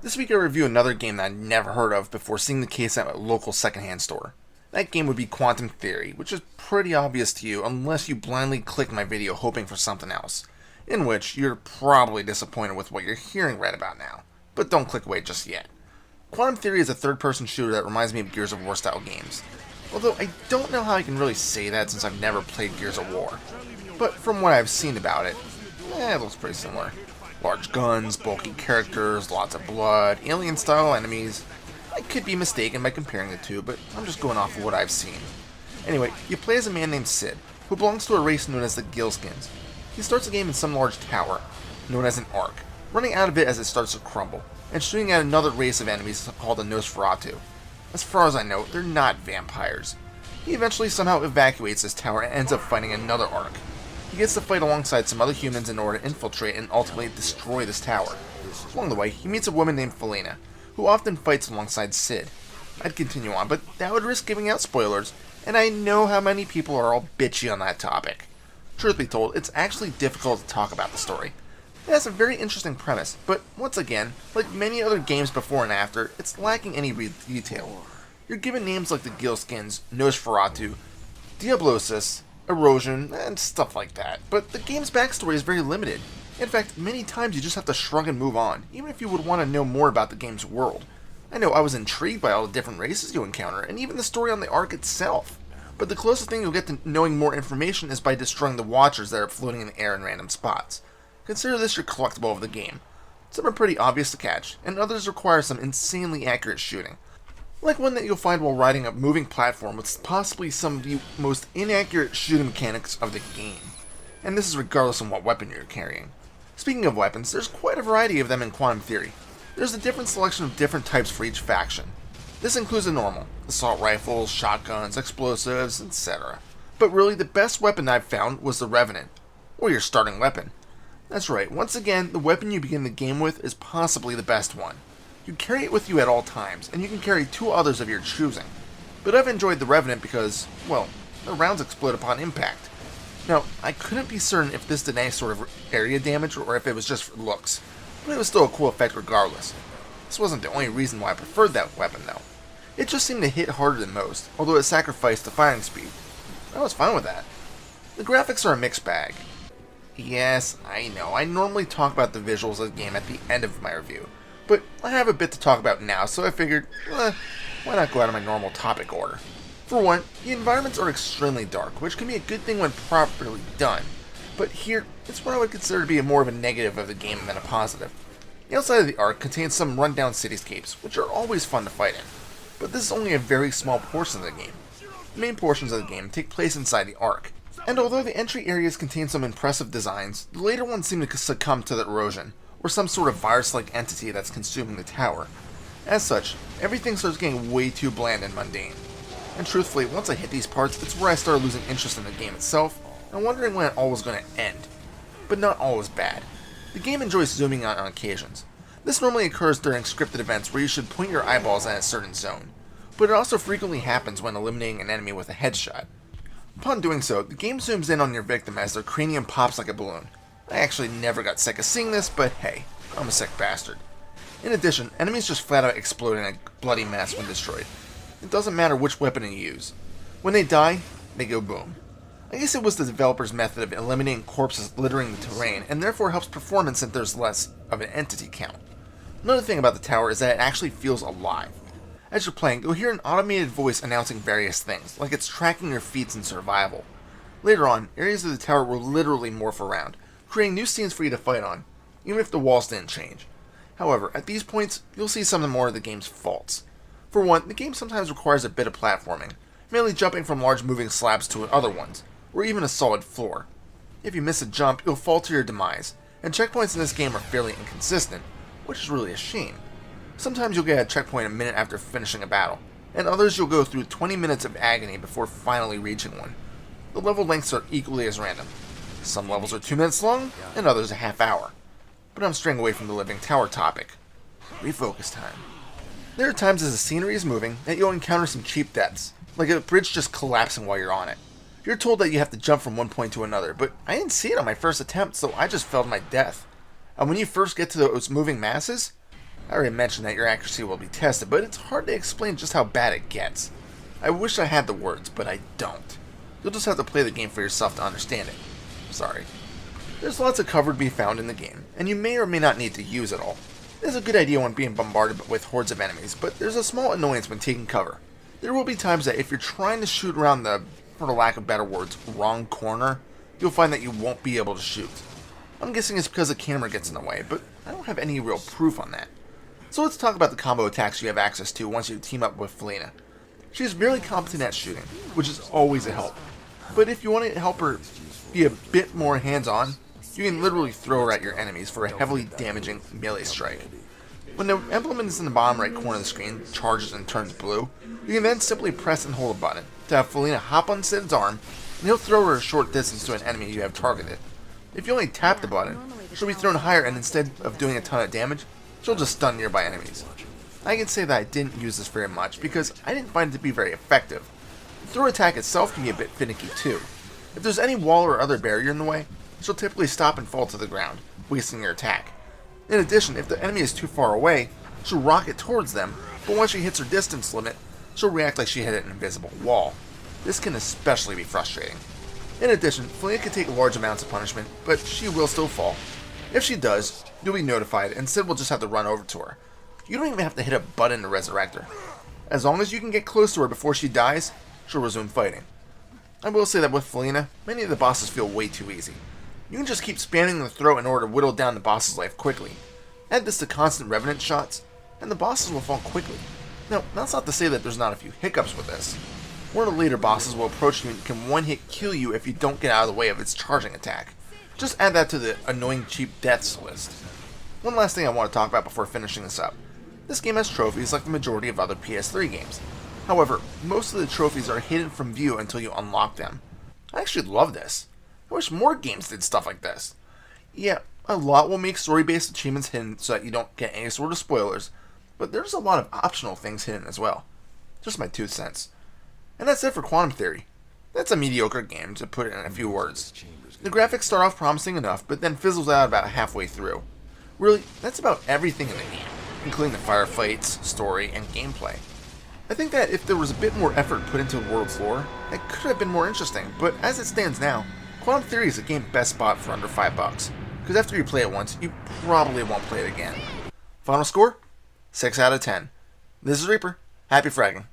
This week I review another game that I'd never heard of before seeing the case at a local secondhand store. That game would be Quantum Theory, which is pretty obvious to you unless you blindly click my video hoping for something else, in which you're probably disappointed with what you're hearing right about now. But don't click away just yet. Quantum Theory is a third-person shooter that reminds me of Gears of War style games. Although I don't know how I can really say that since I've never played Gears of War. But from what I've seen about it, it looks pretty similar. Large guns, bulky characters, lots of blood, alien-style enemies. I could be mistaken by comparing the two, but I'm just going off of what I've seen. Anyway, you play as a man named Sid, who belongs to a race known as the Gillskins. He starts the game in some large tower, known as an Ark, running out of it as it starts to crumble, and shooting at another race of enemies called the Nosferatu. As far as I know, they're not vampires. He eventually somehow evacuates this tower and ends up fighting another Ark. He gets to fight alongside some other humans in order to infiltrate and ultimately destroy this tower. Along the way, he meets a woman named Felina, who often fights alongside Sid. I'd continue on, but that would risk giving out spoilers, and I know how many people are all bitchy on that topic. Truth be told, it's actually difficult to talk about the story. It has a very interesting premise, but once again, like many other games before and after, it's lacking any real detail. You're given names like the Gillskins, Nosferatu, Diablosis, Erosion, and stuff like that, but the game's backstory is very limited. In fact, many times you just have to shrug and move on, even if you would want to know more about the game's world. I know I was intrigued by all the different races you encounter, and even the story on the Ark itself, but the closest thing you'll get to knowing more information is by destroying the Watchers that are floating in the air in random spots. Consider this your collectible of the game. Some are pretty obvious to catch, and others require some insanely accurate shooting. Like one that you'll find while riding a moving platform with possibly some of the most inaccurate shooting mechanics of the game. And this is regardless of what weapon you're carrying. Speaking of weapons, there's quite a variety of them in Quantum Theory. There's a different selection of different types for each faction. This includes the normal, assault rifles, shotguns, explosives, etc. But really the best weapon I've found was the Revenant, or your starting weapon. That's right, once again, the weapon you begin the game with is possibly the best one. You carry it with you at all times, and you can carry two others of your choosing. But I've enjoyed the Revenant because, well, the rounds explode upon impact. Now, I couldn't be certain if this did any sort of area damage or if it was just for looks, but it was still a cool effect regardless. This wasn't the only reason why I preferred that weapon though. It just seemed to hit harder than most, although it sacrificed the firing speed. I was fine with that. The graphics are a mixed bag. Yes, I know, I normally talk about the visuals of the game at the end of my review, but I have a bit to talk about now, so I figured, why not go out of my normal topic order? For one, the environments are extremely dark, which can be a good thing when properly done, but here, it's what I would consider to be more of a negative of the game than a positive. The outside of the Ark contains some rundown cityscapes, which are always fun to fight in, but this is only a very small portion of the game. The main portions of the game take place inside the Ark, and although the entry areas contain some impressive designs, the later ones seem to succumb to the erosion, or some sort of virus-like entity that's consuming the tower. As such, everything starts getting way too bland and mundane. And truthfully, once I hit these parts, it's where I started losing interest in the game itself, and wondering when it all was going to end. But not all is bad. The game enjoys zooming out on occasions. This normally occurs during scripted events where you should point your eyeballs at a certain zone, but it also frequently happens when eliminating an enemy with a headshot. Upon doing so, the game zooms in on your victim as their cranium pops like a balloon. I actually never got sick of seeing this, but hey, I'm a sick bastard. In addition, enemies just flat out explode in a bloody mess when destroyed. It doesn't matter which weapon you use. When they die, they go boom. I guess it was the developer's method of eliminating corpses littering the terrain, and therefore helps performance since there's less of an entity count. Another thing about the tower is that it actually feels alive. As you're playing, you'll hear an automated voice announcing various things, like it's tracking your feats in survival. Later on, areas of the tower will literally morph around, creating new scenes for you to fight on, even if the walls didn't change. However, at these points, you'll see some of more of the game's faults. For one, the game sometimes requires a bit of platforming, mainly jumping from large moving slabs to other ones, or even a solid floor. If you miss a jump, you'll fall to your demise, and checkpoints in this game are fairly inconsistent, which is really a shame. Sometimes you'll get a checkpoint a minute after finishing a battle, and others you'll go through 20 minutes of agony before finally reaching one. The level lengths are equally as random. Some levels are 2 minutes long, and others a half hour. But I'm straying away from the living tower topic. Refocus time. There are times as the scenery is moving that you'll encounter some cheap deaths, like a bridge just collapsing while you're on it. You're told that you have to jump from one point to another, but I didn't see it on my first attempt, so I just fell to my death. And when you first get to those moving masses, I already mentioned that your accuracy will be tested, but it's hard to explain just how bad it gets. I wish I had the words, but I don't. You'll just have to play the game for yourself to understand it. Sorry. There's lots of cover to be found in the game, and you may or may not need to use it all. It is a good idea when being bombarded with hordes of enemies, but there's a small annoyance when taking cover. There will be times that if you're trying to shoot around the, for lack of better words, wrong corner, you'll find that you won't be able to shoot. I'm guessing it's because the camera gets in the way, but I don't have any real proof on that. So let's talk about the combo attacks you have access to once you team up with Felina. She is very competent at shooting, which is always a help. But if you want to help her be a bit more hands-on, you can literally throw her at your enemies for a heavily damaging melee strike. When the emblem is in the bottom right corner of the screen charges and turns blue, you can then simply press and hold a button to have Felina hop on Sid's arm, and he'll throw her a short distance to an enemy you have targeted. If you only tap the button, she'll be thrown higher, and instead of doing a ton of damage, she'll just stun nearby enemies. I can say that I didn't use this very much because I didn't find it to be very effective. The throw attack itself can be a bit finicky too. If there's any wall or other barrier in the way, she'll typically stop and fall to the ground, wasting your attack. In addition, if the enemy is too far away, she'll rocket towards them, but once she hits her distance limit, she'll react like she hit an invisible wall. This can especially be frustrating. In addition, Felina can take large amounts of punishment, but she will still fall. If she does, you'll be notified, and Sid will just have to run over to her. You don't even have to hit a button to resurrect her. As long as you can get close to her before she dies, she'll resume fighting. I will say that with Felina, many of the bosses feel way too easy. You can just keep spamming the throw in order to whittle down the boss's life quickly. Add this to constant revenant shots, and the bosses will fall quickly. Now, that's not to say that there's not a few hiccups with this. One of the later bosses will approach you and can one-hit kill you if you don't get out of the way of its charging attack. Just add that to the annoying cheap deaths list. One last thing I want to talk about before finishing this up. This game has trophies like the majority of other PS3 games. However, most of the trophies are hidden from view until you unlock them. I actually love this. I wish more games did stuff like this. Yeah, a lot will make story-based achievements hidden so that you don't get any sort of spoilers, but there's a lot of optional things hidden as well. Just my 2 cents. And that's it for Quantum Theory. That's a mediocre game, to put it in a few words. The graphics start off promising enough, but then fizzles out about halfway through. Really, that's about everything in the game, including the firefights, story, and gameplay. I think that if there was a bit more effort put into the world's lore, it could have been more interesting, but as it stands now, Quantum Theory is a game best bought for under $5, because after you play it once, you probably won't play it again. Final score? 6 out of 10. This is Reaper. Happy fragging.